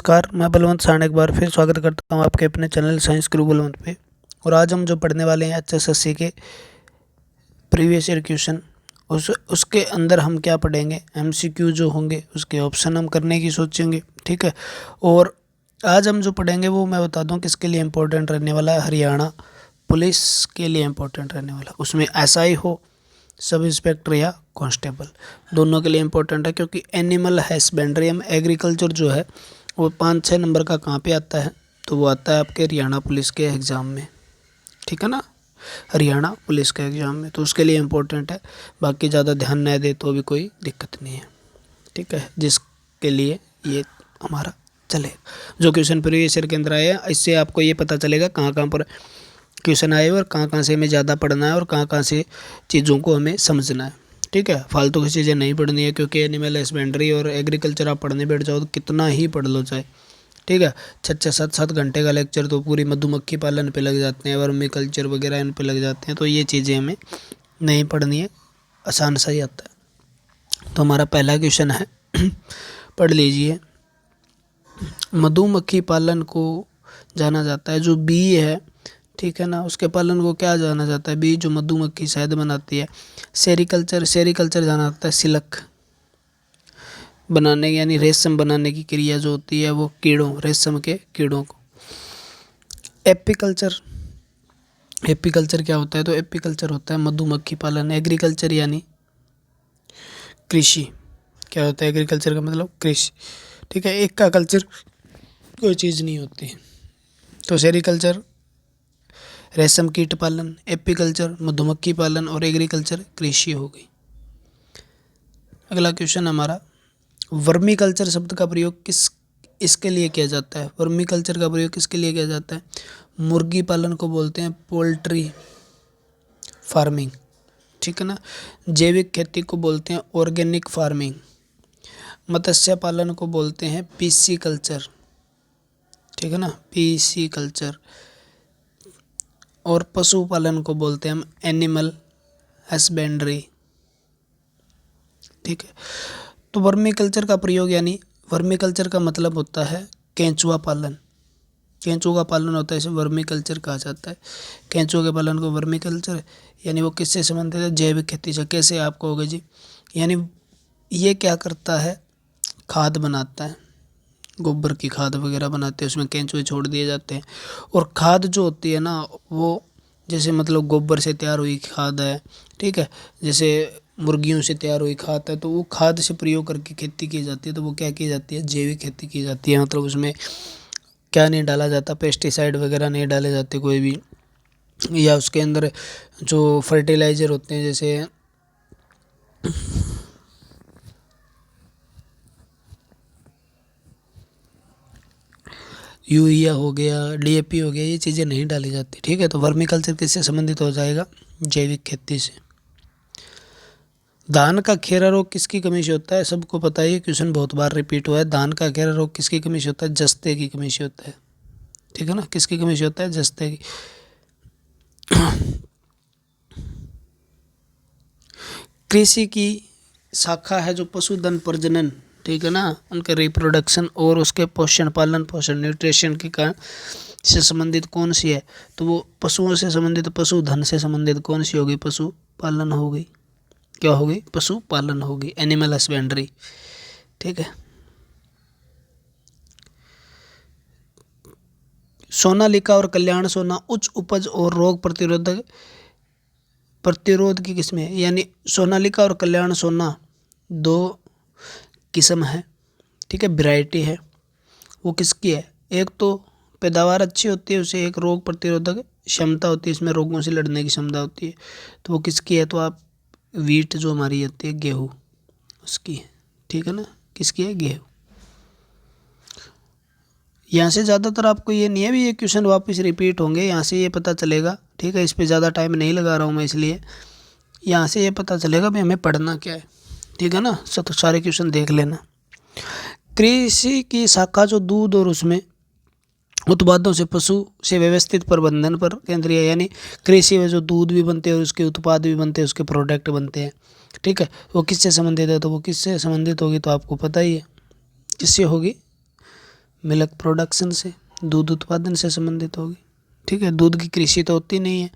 नमस्कार, मैं बलवंत साहनी एक बार फिर स्वागत करता हूँ आपके अपने चैनल साइंस गुरु बलवंत पे। और आज हम जो पढ़ने वाले हैं एचएसएससी के प्रीवियस ईयर क्वेश्चन, उसके अंदर हम क्या पढ़ेंगे, एमसीक्यू जो होंगे उसके ऑप्शन हम करने की सोचेंगे। ठीक है। और आज हम जो पढ़ेंगे वो मैं बता दूँ किसके लिए इम्पोर्टेंट रहने वाला है। हरियाणा पुलिस के लिए इम्पोर्टेंट रहने वाला, उसमें एसआई हो, सब इंस्पेक्टर या कांस्टेबल, दोनों के लिए इम्पोर्टेंट है। क्योंकि एनिमल हस्बेंड्री एग्रीकल्चर जो है वो 5-6 नंबर का कहाँ पे आता है, तो वो आता है आपके हरियाणा पुलिस के एग्ज़ाम में। ठीक है ना, हरियाणा पुलिस के एग्ज़ाम में, तो उसके लिए इम्पोर्टेंट है। बाकी ज़्यादा ध्यान न दे तो भी कोई दिक्कत नहीं है। ठीक है, जिसके लिए ये हमारा चलेगा। जो क्वेश्चन प्रीवियस ईयर के अंदर आया है, इससे आपको ये पता चलेगा कहाँ कहाँ पर क्वेश्चन आए और कहाँ कहाँ से हमें ज़्यादा पढ़ना है और कहाँ कहाँ से चीज़ों को हमें समझना है। ठीक है, फालतू की चीज़ें नहीं पढ़नी है, क्योंकि एनिमल हस्बेंड्री और एग्रीकल्चर आप पढ़ने बैठ जाओ तो कितना ही पढ़ लो चाहे। ठीक है, 6-7 घंटे का लेक्चर तो पूरी मधुमक्खी पालन पे लग जाते हैं, वर्मी कल्चर वगैरह इन पे लग जाते हैं। तो ये चीज़ें हमें नहीं पढ़नी है, आसान सा ही आता है। तो हमारा पहला क्वेश्चन है पढ़ लीजिए। मधुमक्खी पालन को जाना जाता है, जो बी है, ठीक है ना, उसके पालन को क्या जाना जाता है, बी जो मधुमक्खी शहद बनाती है। सेरीकल्चर जाना जाता है सिल्क बनाने यानी रेशम बनाने की क्रिया जो होती है वो कीड़ों, रेशम के कीड़ों को। एपीकल्चर क्या होता है, तो एपीकल्चर होता है मधुमक्खी पालन। एग्रीकल्चर यानी कृषि। क्या होता है एग्रीकल्चर का मतलब कृषि। ठीक है, एक का कल्चर कोई चीज़ नहीं होती। तो सेरीकल्चर रेशम कीट पालन, एपीकल्चर मधुमक्खी पालन और एग्रीकल्चर कृषि हो गई। अगला क्वेश्चन हमारा, वर्मी कल्चर शब्द का प्रयोग इसके लिए किया जाता है। वर्मी कल्चर का प्रयोग किसके लिए किया जाता है, मुर्गी पालन को बोलते हैं पोल्ट्री फार्मिंग। ठीक है ना, जैविक खेती को बोलते हैं ऑर्गेनिक फार्मिंग। मत्स्य पालन को बोलते हैं पीसी कल्चर। ठीक है ना, पीसी कल्चर। और पशुपालन को बोलते हैं हम एनिमल हस्बेंड्री। ठीक है, तो वर्मी कल्चर का प्रयोग यानी वर्मी कल्चर का मतलब होता है केंचुआ पालन। केंचुआ का पालन होता है, इसे वर्मी कल्चर कहा जाता है। केंचुआ के पालन को वर्मी कल्चर, यानी वो किससे संबंधित है, जैविक खेती से। कैसे आपको होगा जी, यानी ये क्या करता है, खाद बनाता है, गोबर की खाद वगैरह बनाते हैं, उसमें केंचुए छोड़ दिए जाते हैं। और खाद जो होती है ना, वो जैसे मतलब गोबर से तैयार हुई खाद है, ठीक है, जैसे मुर्गियों से तैयार हुई खाद है, तो वो खाद से प्रयोग करके खेती की जाती है। तो वो क्या की जाती है, जैविक खेती की जाती है। मतलब उसमें क्या नहीं डाला जाता, पेस्टिसाइड वगैरह नहीं डाले जाते कोई भी, या उसके अंदर जो फर्टिलाइज़र होते हैं जैसे यूरिया हो गया, डीएपी हो गया, ये चीज़ें नहीं डाली जाती। ठीक है, तो वर्मी कल्चर किससे संबंधित हो जाएगा, जैविक खेती से। धान का खेरा रोग किसकी कमी से होता है, सबको पता है, ये क्वेश्चन बहुत बार रिपीट हुआ है। धान का खेरा रोग किसकी कमी से होता है, जस्ते की कमी से होता है। ठीक है ना, किसकी कमी से होता है, जस्ते की। कृषि की शाखा है जो पशुधन प्रजनन, ठीक है ना, उनके रिप्रोडक्शन और उसके पोषण, पालन पोषण, न्यूट्रिशन के कारण से संबंधित कौन सी है, तो वो पशुओं से संबंधित, पशुधन से संबंधित कौन सी होगी, पशुपालन हो गई। क्या हो गई, पशुपालन होगी, एनिमल हस्बेंड्री। ठीक है, सोनालिका और कल्याण सोना उच्च उपज और रोग प्रतिरोध की किस्में है। यानी सोनालिका और कल्याण सोना दो किस्म है। ठीक है, वैरायटी है। वो किसकी है, एक तो पैदावार अच्छी होती है, उसे एक रोग प्रतिरोधक क्षमता होती है, इसमें रोगों से लड़ने की क्षमता होती है। तो वो किसकी है, तो आप वीट जो हमारी होती है, गेहूँ, उसकी है। ठीक है ना, किसकी है, गेहूँ। यहाँ से ज़्यादातर आपको ये नहीं है भी ये क्वेश्चन वापस रिपीट होंगे, यहाँ से ये पता चलेगा। ठीक है, इस पर ज़्यादा टाइम नहीं लगा रहा हूँ मैं, इसलिए यहाँ से ये पता चलेगा भी हमें पढ़ना क्या है। ठीक है ना, तो सारे क्वेश्चन देख लेना। कृषि की शाखा जो दूध और उसमें उत्पादों से पशु से व्यवस्थित प्रबंधन पर केंद्रीय है। यानी कृषि में जो दूध भी बनते हैं और उसके उत्पाद भी बनते हैं, उसके प्रोडक्ट बनते हैं। ठीक है, वो किससे संबंधित है, तो वो किससे संबंधित होगी, तो आपको पता ही है किससे होगी, मिल्क प्रोडक्शन से, दूध उत्पादन से संबंधित होगी। ठीक है, दूध की कृषि तो होती नहीं है,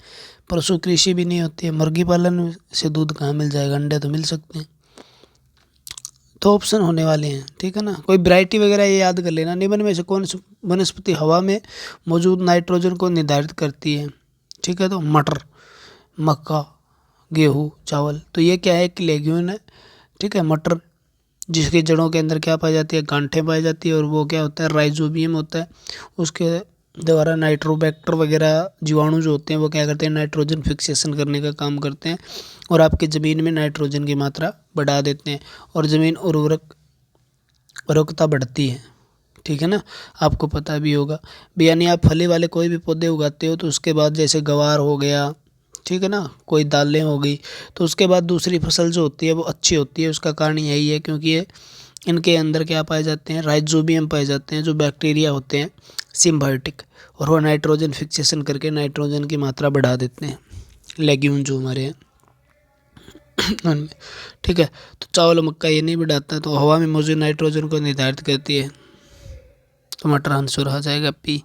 पशु कृषि भी नहीं होती है, मुर्गी पालन से दूध कहाँ मिल जाएगा, अंडे तो मिल सकते हैं। तो ऑप्शन होने वाले हैं। ठीक है ना, कोई वैरायटी वगैरह ये याद कर लेना। निम्न में से कौन सी वनस्पति हवा में मौजूद नाइट्रोजन को निर्धारित करती है? ठीक है, तो मटर, मक्का, गेहूँ, चावल। तो ये क्या है, एक लेग्यूम है। ठीक है, मटर जिसकी जड़ों के अंदर क्या पाई जाती है, गांठें पाई जाती है, और वो क्या होता है, राइजोबियम होता है। उसके द्वारा नाइट्रोबैक्टर वगैरह जीवाणु जो होते हैं वो क्या करते हैं, नाइट्रोजन फिक्सेशन करने का काम करते हैं और आपकी ज़मीन में नाइट्रोजन की मात्रा बढ़ा देते हैं और ज़मीन उर्वरकता बढ़ती है। ठीक है ना, आपको पता भी होगा भी। यानी आप फली वाले कोई भी पौधे उगाते हो तो उसके बाद जैसे गवार हो गया, ठीक है ना, कोई दालें हो गई, तो उसके बाद दूसरी फसल जो होती है वो अच्छी होती है। उसका कारण यही है क्योंकि ये इनके अंदर क्या पाए जाते हैं, राइजोबियम पाए जाते हैं, जो बैक्टीरिया होते हैं सिम्बायोटिक, और वो नाइट्रोजन फिक्सेशन करके नाइट्रोजन की मात्रा बढ़ा देते हैं लेग्यूम जो हमारे हैं उनमें। ठीक है, तो चावल मक्का ये नहीं बढ़ाता, तो हवा में मौजूद नाइट्रोजन को निर्धारित करती है। टमाटर आंसर आ जाएगा पी।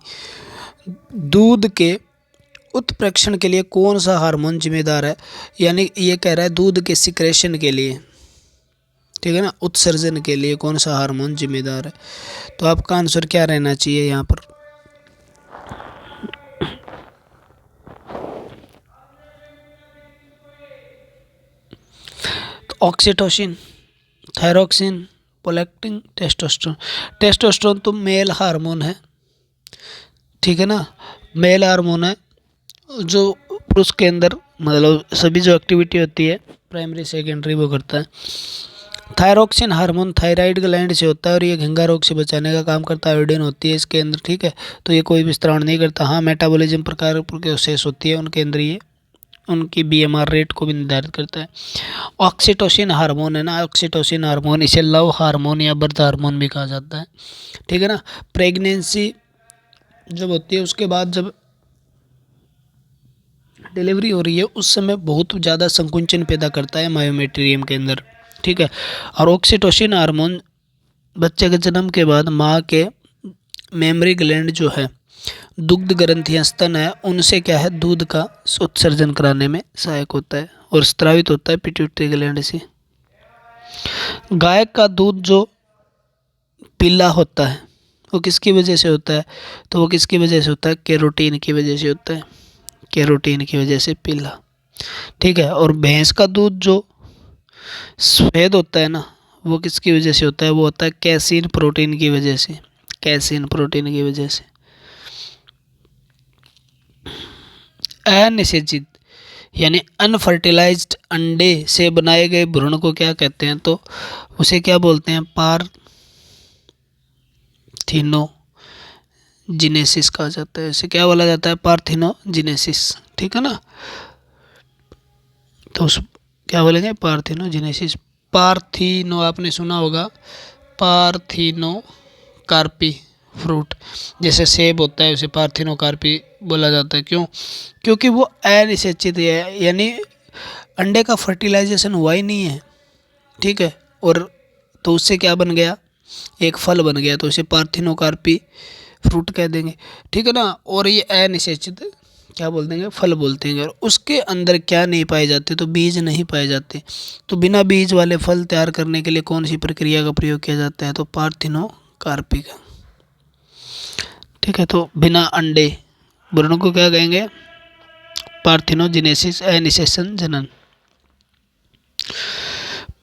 दूध के उत्प्रेक्षण के लिए कौन सा हार्मोन जिम्मेदार है? यानी ये कह रहा है दूध के सिक्रेशन के लिए, ठीक है ना, उत्सर्जन के लिए कौन सा हार्मोन जिम्मेदार है? तो आपका आंसर क्या रहना चाहिए यहाँ पर? तो oxytocin, thyroxine, prolactin, testosterone. Testosterone तो मेल हार्मोन है। ठीक है ना, मेल हार्मोन है जो पुरुष के अंदर मतलब सभी जो एक्टिविटी होती है प्राइमरी सेकेंडरी वो करता है। थायरोक्सिन हार्मोन थायराइड ग्लैंड से होता है और ये घिंगा रोग से बचाने का काम करता है। आयोडीन होती है इसके अंदर। ठीक है, तो ये कोई भी स्त्राव नहीं करता। हाँ, मेटाबॉलिज्म प्रकार प्रोसेस होती है उनके अंदर, ये उनकी बीएमआर रेट को भी निर्धारित करता है। ऑक्सीटोसिन हार्मोन है ना, ऑक्सीटोसिन हार्मोन, इसे लव हार्मोन या बर्थ हार्मोन भी कहा जाता है। ठीक है ना, प्रेगनेंसी जब होती है उसके बाद जब डिलीवरी हो रही है उस समय बहुत ज़्यादा संकुचन पैदा करता है मायोमेट्रियम के अंदर। ठीक है, और ऑक्सीटोसिन हार्मोन बच्चे के जन्म के बाद माँ के मेमरी ग्लैंड जो है, दुग्ध ग्रंथियां स्तन है, उनसे क्या है, दूध का उत्सर्जन कराने में सहायक होता है और स्त्रावित होता है पिट्यूटरी ग्लैंड से। गाय का दूध जो पीला होता है वो किसकी वजह से होता है? तो वो किसकी वजह से होता है? कैरोटीन की वजह से होता है, कैरोटीन की वजह से पीला। ठीक है, और भैंस का दूध जो सफ़ेद होता है ना, वो किसकी वजह से होता है? वो होता है कैसीन प्रोटीन की वजह से, कैसीन प्रोटीन की वजह से। अनिषेचित यानी अनफर्टिलाइज्ड अंडे से बनाए गए भ्रूण को क्या कहते हैं? तो उसे क्या बोलते हैं? पार्थिनोजिनेसिस कहा जाता है। इसे क्या बोला जाता है? पार्थिनोजिनेसिस। ठीक है ना, तो उस क्या बोलेंगे? पार्थिनोजिनेसिस। पार्थिनो आपने सुना होगा, पार्थिनो कार्पी फ्रूट, जैसे सेब होता है उसे पार्थिनो कार्पी बोला जाता है। क्यों? क्योंकि वो अनिषेचित है, यानी अंडे का फर्टिलाइजेशन हुआ ही नहीं है। ठीक है, और तो उससे क्या बन गया? एक फल बन गया, तो उसे पार्थिनो कार्पी फ्रूट कह देंगे। ठीक है ना, और ये अनिषेचित क्या बोल देंगे? फल बोलते हैं। और उसके अंदर क्या नहीं पाए जाते? तो बीज नहीं पाए जाते। तो बिना बीज वाले फल तैयार करने के लिए कौन सी प्रक्रिया का प्रयोग किया जाता है? तो पार्थिनो कार्पी का। ठीक है, तो बिना अंडे भ्रूण को क्या कहेंगे? पार्थिनोजिनेसिस, अनिषेचन जनन।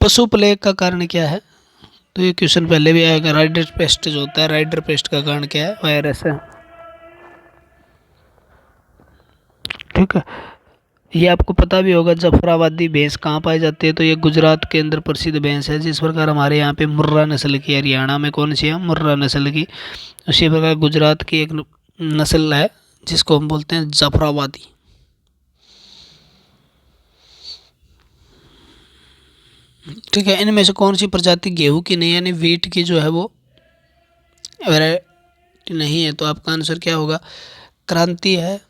पशु प्लेग का कारण क्या है? तो ये क्वेश्चन पहले भी आएगा। राइडर पेस्ट जो होता है, राइडर पेस्ट का कारण क्या है? वायरस है। ठीक है, ये आपको पता भी होगा। जफराबादी भैंस कहाँ पाई जाती है? तो ये गुजरात के अंदर प्रसिद्ध भैंस है। जिस प्रकार हमारे यहाँ पे मुर्रा नस्ल की, हरियाणा में कौन सी है? मुर्रा नस्ल की। उसी प्रकार गुजरात की एक नस्ल है जिसको हम बोलते हैं जफराबादी। ठीक है, इनमें से कौन सी प्रजाति गेहूं की नहीं, यानी वीट की जो है वो वैरायटी नहीं है? तो आपका आंसर क्या होगा? क्रांति है,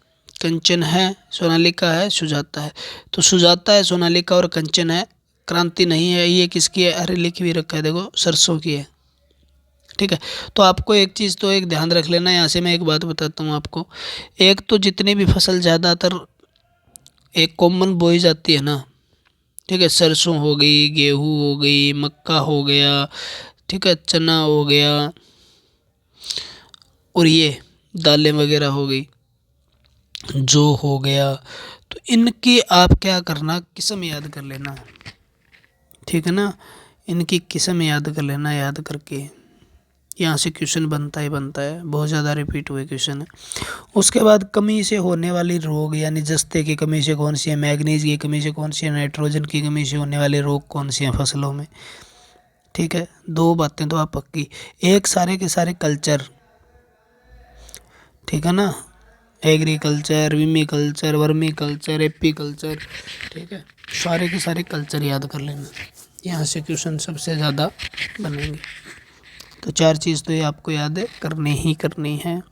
कंचन है, सोनालिका है, सुजाता है। तो सुजाता है, सोनालिका और कंचन है, क्रांति नहीं है। ये किसकी है? अरे लिख भी रखा है देखो, सरसों की है। ठीक है। तो आपको एक चीज़ तो एक ध्यान रख लेना, यहाँ से मैं एक बात बताता हूँ आपको। एक तो जितनी भी फसल ज़्यादातर एक कॉमन बोई जाती है ना, ठीक है, सरसों हो गई, गेहूँ हो गई, मक्का हो गया, ठीक है, चना हो गया, और ये दालें वगैरह हो गई, जो हो गया, तो इनकी आप क्या करना, किस्म याद कर लेना, ठीक है ना। इनकी किस्म याद कर लेना, याद करके यहाँ से क्वेश्चन बनता ही बनता है, बहुत ज़्यादा रिपीट हुए क्वेश्चन है। उसके बाद कमी से होने वाली रोग, यानी जस्ते की कमी से कौन सी है, मैग्नीज की कमी से कौन सी है, नाइट्रोजन की कमी से होने वाले रोग कौन से हैं फसलों में, ठीक है। दो बातें तो आप पक्की। एक सारे के सारे कल्चर, ठीक है ना, agriculture, vermiculture, vermiculture, apiculture, ठीक है, सारे के सारे कल्चर याद कर लेना, यहाँ से क्वेश्चन सबसे ज़्यादा बनेंगे। तो चार चीज़ तो ये आपको याद है, करनी ही करनी है।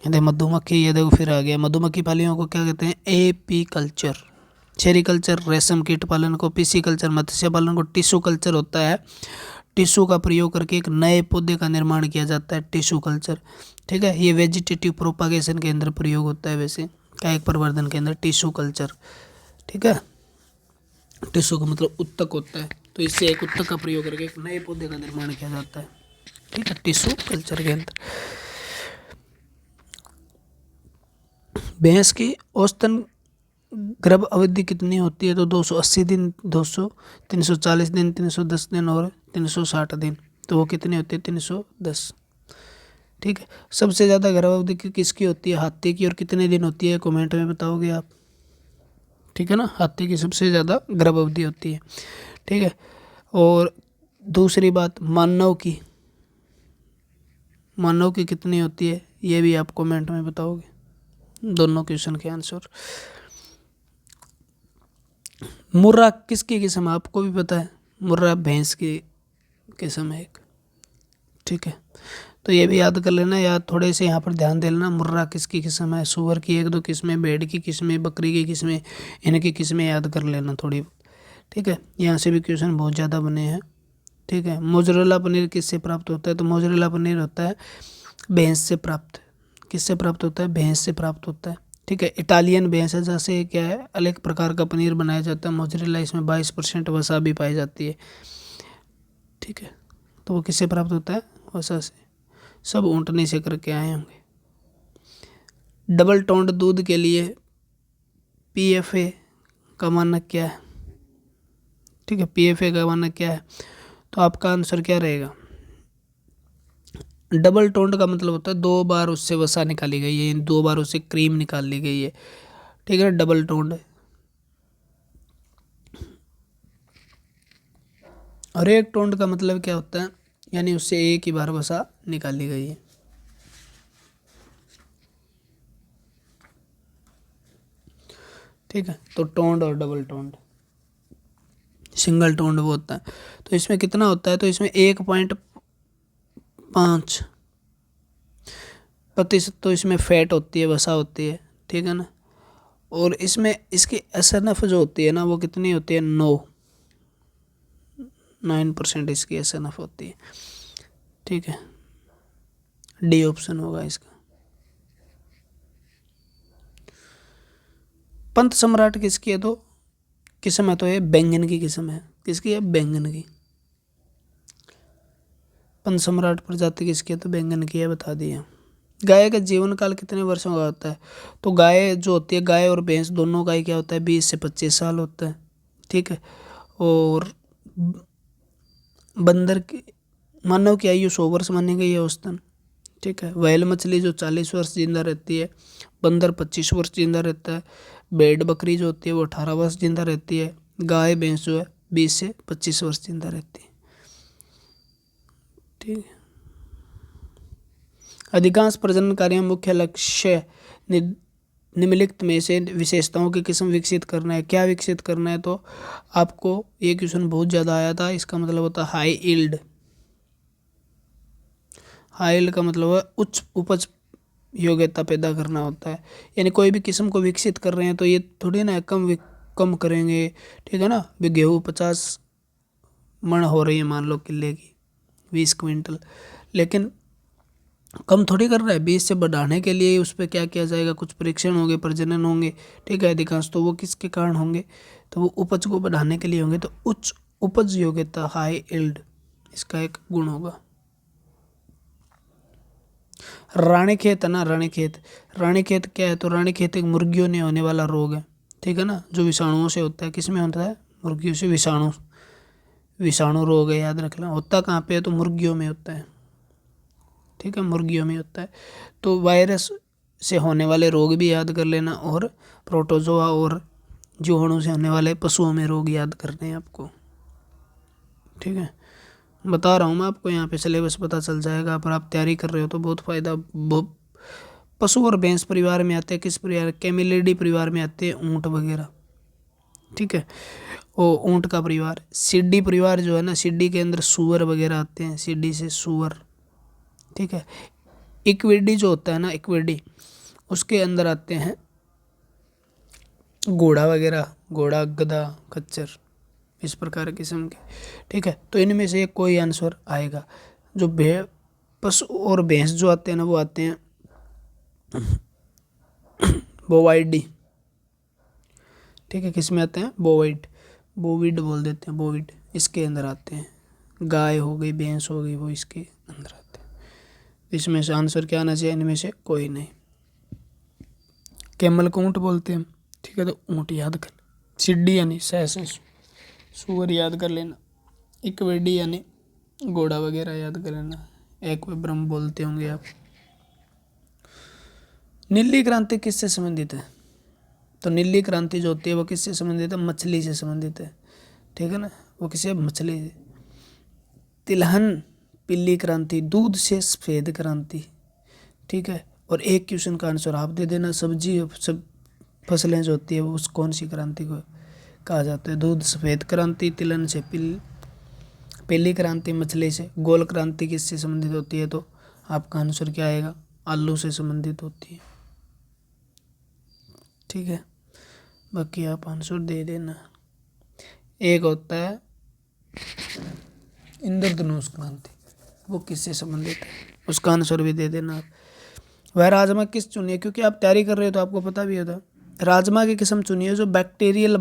ये मधुमक्खी, ये देखो फिर आ गया, मधुमक्खी पालियों को क्या कहते हैं, एपी कल्चर। सेरीकल्चर रेशम कीट पालन को, पीसी कल्चर मत्स्य पालन को, टिश्यू कल्चर होता है टिश्यू का प्रयोग करके एक नए पौधे का निर्माण किया जाता है, टिश्यू कल्चर, ठीक है। ये वेजिटेटिव प्रोपागेशन के अंदर प्रयोग होता है, वैसे कायिक प्रवर्धन के अंदर टिश्यू कल्चर, ठीक है। टिश्यू का मतलब उत्तक होता है, तो इससे एक उत्तक का प्रयोग करके एक नए पौधे का निर्माण किया जाता है, ठीक है, टिश्यू कल्चर के अंदर। भैंस की औसतन गर्भ अवधि कितनी होती है, तो 280 दिन, 200, 340 दिन, 310 दिन और 360 दिन। तो वो कितनी होती है, 310, ठीक है। सबसे ज़्यादा गर्भ अवधि किसकी होती है, हाथी की, और कितने दिन होती है, कमेंट में बताओगे आप, ठीक है ना। हाथी की सबसे ज़्यादा गर्भ अवधि होती है, ठीक है। और दूसरी बात, मानव की कितनी होती है, ये भी आप कमेंट में बताओगे, दोनों क्वेश्चन के आंसर। मुर्रा किसकी किस्म, आपको भी पता है, मुर्रा भैंस की किस्म है एक, ठीक है। तो ये भी याद कर लेना, या थोड़े से यहाँ पर ध्यान दे लेना, मुर्रा किसकी किस्म है, सूअर की एक दो किस्में, भेड़ की किस्में, बकरी की किस्में, इनकी किस्में याद कर लेना थोड़ी, ठीक है। यहाँ से भी क्वेश्चन बहुत ज़्यादा बने हैं, ठीक है। मोजरेला पनीर किससे प्राप्त होता है, तो मोजरेला पनीर होता है भैंस से प्राप्त, किससे प्राप्त होता है, भैंस से प्राप्त होता है, ठीक है। इटालियन भैंस है, जैसे क्या है, अलग प्रकार का पनीर बनाया जाता है मोजरेला, इसमें 22% वसा भी पाई जाती है, ठीक है। तो वो किससे प्राप्त होता है, वसा से, सब ऊँटनी से करके आए होंगे। डबल टोन्ड दूध के लिए पीएफए का मानक क्या है, ठीक है, पीएफए का मानक क्या है, तो आपका आंसर क्या रहेगा। डबल टोन्ड का मतलब होता है 2 बार उससे वसा निकाली गई है, 2 बार उससे क्रीम निकाल ली गई है, ठीक है, डबल टोन्ड। और एक टोन्ड का मतलब क्या होता है, यानी उससे एक ही बार वसा निकाली गई है, ठीक है। तो टोन्ड और डबल टोन्ड, सिंगल टोन्ड वो होता है। तो इसमें कितना होता है, तो इसमें 1.5% तो इसमें फैट होती है, वसा होती है, ठीक है ना। और इसमें इसकी एसएनएफ जो होती है ना, वो कितनी होती है, 9% इसकी एसएनएफ होती है, ठीक है। डी ऑप्शन होगा इसका। पंत सम्राट किसकी है, तो किस्म है, तो ये बैंगन की किस्म है, किसकी है, बैंगन की। पंत सम्राट प्रजाति किसकी है, तो बैंगन की है, बता दिया। गाय का जीवन काल कितने वर्षों का होता है, तो गाय जो होती है, गाय और भैंस दोनों का ही क्या होता है, 20 से 25 साल होता है, ठीक है। और बंदर की, मानव की आयु 100 वर्ष मानी गई है औसतन, ठीक है। व्हेल मछली जो 40 वर्ष जिंदा रहती है, बंदर 25 वर्ष जिंदा रहता है, भेड़ बकरी जो होती है वो 18 वर्ष जिंदा रहती है, गाय भैंस जो है 20 से 25 वर्ष जिंदा रहती है, ठीक है। अधिकांश प्रजनन कार्यों में मुख्य लक्ष्य निम्नलिखित में से विशेषताओं की किस्म विकसित करना है। क्या विकसित करना है, तो आपको ये क्वेश्चन बहुत ज़्यादा आया था, इसका मतलब होता है हाई यील्ड। हाई यील्ड का मतलब है उच्च उपज योग्यता पैदा करना होता है, यानी कोई भी किस्म को विकसित कर रहे हैं तो ये थोड़ी ना कम करेंगे, ठीक है ना। भी गेहूँ 50 मन हो रही है मान लो किले की, 20 क्विंटल, लेकिन कम थोड़ी कर रहा है। 20 से बढ़ाने के लिए उस पर क्या किया जाएगा, कुछ परीक्षण होंगे, प्रजनन होंगे, ठीक है, अधिकांश तो वो किसके कारण होंगे, तो वो उपज को बढ़ाने के लिए होंगे। तो उच्च उपज योग्यता, हाई यील्ड, इसका एक गुण होगा। रानीखेत है ना, रानीखेत क्या है, तो रानीखेत एक मुर्गियों में होने वाला रोग है, ठीक है ना, जो विषाणुओं से होता है। किस में होता है, मुर्गियों से। विषाणु रोग है, याद रखना। होता कहाँ पे है, तो मुर्गियों में होता है, ठीक है, मुर्गियों में होता है। तो वायरस से होने वाले रोग भी याद कर लेना, और प्रोटोजोआ और जीवाणु से होने वाले पशुओं में रोग याद करने हैं आपको, ठीक है। बता रहा हूँ मैं आपको, यहाँ पे सिलेबस पता चल जाएगा, पर आप तैयारी कर रहे हो तो बहुत फ़ायदा। पशु और भैंस परिवार में आते हैं, किस परिवार, कैमिलिडी परिवार में आते हैं ऊँट वगैरह, ठीक है। वो ऊँट का परिवार। सिड्डी परिवार जो है ना, सिड्डी के अंदर सूअर वगैरह आते हैं, सिड्डी से सूअर, ठीक है। इक्विडी जो होता है ना, इक्विडी, उसके अंदर आते हैं घोड़ा वगैरह, घोड़ा, गधा, खच्चर, इस प्रकार किस्म के, ठीक है। तो इनमें से कोई आंसर आएगा। जो पशु और भैंस जो आते हैं ना, वो आते हैं बोवाइडी, ठीक है। किस में आते हैं, बोविड बोल देते हैं, बोविड, इसके अंदर आते हैं। गाय हो गई, भैंस हो गई, वो इसके अंदर आते हैं। इसमें से आंसर क्या आना चाहिए, इनमें से कोई नहीं। कैमल को ऊँट बोलते हैं, ठीक है, तो ऊँट याद कर। सिड्डी यानी सहस, सूअर याद कर लेना। इक्वेडी यानी घोड़ा वगैरह याद कर लेना। एक्वेब्रम बोलते होंगे आप। नीली क्रांति किससे संबंधित है, तो नीली क्रांति जो होती है वो किससे संबंधित है, मछली से संबंधित है, ठीक है ना, वो किसी मछली से। तिलहन पीली क्रांति, दूध से सफ़ेद क्रांति, ठीक है। और एक क्वेश्चन का आंसर आप दे देना, सब्जी सब फसलें जो होती है वो उस कौन सी क्रांति को कहा जाता है। दूध सफ़ेद क्रांति, तिलहन से पीली क्रांति, मछली से। गोल क्रांति किससे संबंधित होती है, तो आपका आंसर क्या आएगा, आलू से संबंधित होती है, ठीक है। बाकी आप आंसर दे देना। एक होता है इंद्रधनुष क्रांति, वो किससे संबंधित है, उसका आंसर भी दे देना आप। वह राजमा किस चुनिए, क्योंकि आप तैयारी कर रहे हो तो आपको पता भी होता। राजमा की किस्म चुनिए जो बैक्टीरियल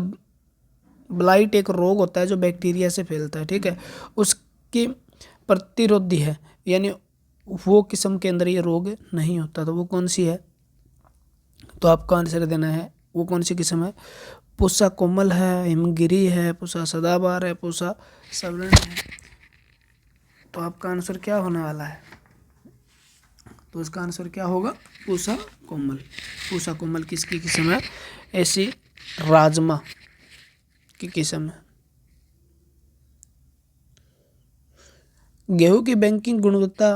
ब्लाइट, एक रोग होता है जो बैक्टीरिया से फैलता है, ठीक है, उसकी प्रतिरोधी है, यानी वो किस्म के अंदर ये रोग नहीं होता। तो वो कौन सी है, तो आपका आंसर देना है वो कौन सी किस्म है। पूसा कोमल है, हिमगिरी है, पूसा सदाबहार है, पूसा सवर्ण है। तो आपका आंसर क्या होने वाला है, तो उसका आंसर क्या होगा, पूसा कोमल। पूसा कोमल किसकी किस्म है, ऐसी राजमा की किस्म है। गेहूं की बैंकिंग गुणवत्ता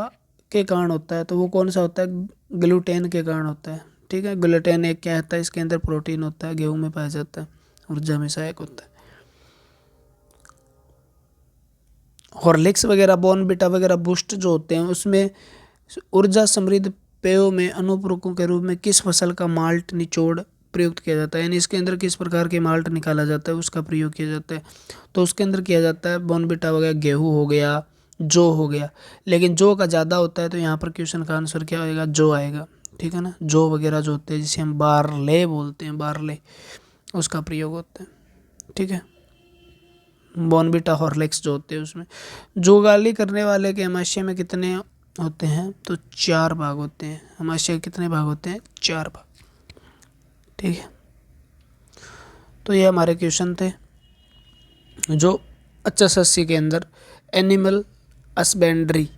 के कारण होता है, तो वो कौन सा होता है, ग्लूटेन के कारण होता है, ठीक है। ग्लूटेन एक क्या होता है, इसके अंदर प्रोटीन होता है, गेहूं में पाया जाता है, ऊर्जा में सहायक होता है। हॉर्लिक्स वगैरह, बॉर्नविटा वगैरह बूस्ट जो होते हैं उसमें ऊर्जा समृद्ध पेयों में अनुपूरकों के रूप में किस फसल का माल्ट निचोड़ प्रयुक्त किया जाता है, यानी इसके अंदर किस प्रकार के माल्ट निकाला जाता है उसका प्रयोग किया जाता है। तो उसके अंदर किया जाता है बॉर्नविटा वगैरह, गेहूँ हो गया, जौ हो गया। लेकिन जौ का ज़्यादा होता है, तो यहाँ पर क्वेश्चन का आंसर क्या होएगा, जौ आएगा, ठीक है ना। जौ वगैरह जो होते हैं जिसे हम बारले बोलते हैं, बारले, उसका प्रयोग होता है, ठीक है। बॉर्नविटा, हॉर्लिक्स जो होते हैं उसमें। जुगाली करने वाले के अमाशय में कितने होते हैं, तो 4 भाग होते हैं। अमाशय के कितने भाग होते हैं, 4 भाग, ठीक है। तो ये हमारे क्वेश्चन थे जो HSSC के अंदर एनिमल हस्बेंड्री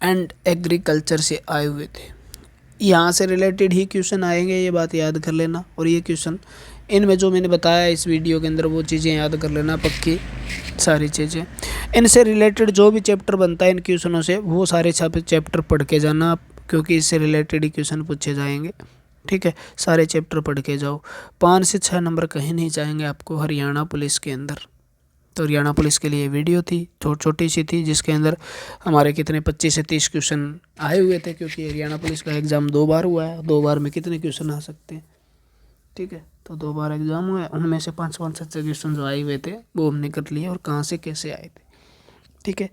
एंड एग्रीकल्चर से आए हुए थे। यहाँ से रिलेटेड ही क्वेश्चन आएंगे, ये बात याद कर लेना। और ये क्वेश्चन इनमें जो मैंने बताया इस वीडियो के अंदर वो चीज़ें याद कर लेना पक्की, सारी चीज़ें। इनसे रिलेटेड जो भी चैप्टर बनता है इन क्वेश्चनों से, वो सारे चैप्टर पढ़ के जाना आप, क्योंकि इससे रिलेटेड ही क्वेश्चन पूछे जाएंगे, ठीक है। सारे चैप्टर पढ़ के जाओ। 5 से 6 नंबर कहीं नहीं जाएंगे आपको हरियाणा पुलिस के अंदर। तो हरियाणा पुलिस के लिए वीडियो थी, छोटी सी थी, जिसके अंदर हमारे कितने 25 से 30 क्वेश्चन आए हुए थे, क्योंकि हरियाणा पुलिस का एग्ज़ाम 2 बार हुआ है। 2 बार में कितने क्वेश्चन आ सकते हैं, ठीक है। तो 2 बार एग्ज़ाम हुआ है, उनमें से 5-5 6 क्वेश्चन जो आए हुए थे वो हमने कर लिए, और कहाँ से कैसे आए थे, ठीक है।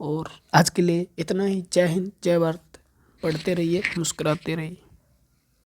और आज के लिए इतना ही। जय हिंद, जय भारत। पढ़ते रहिए, मुस्कुराते रहिए।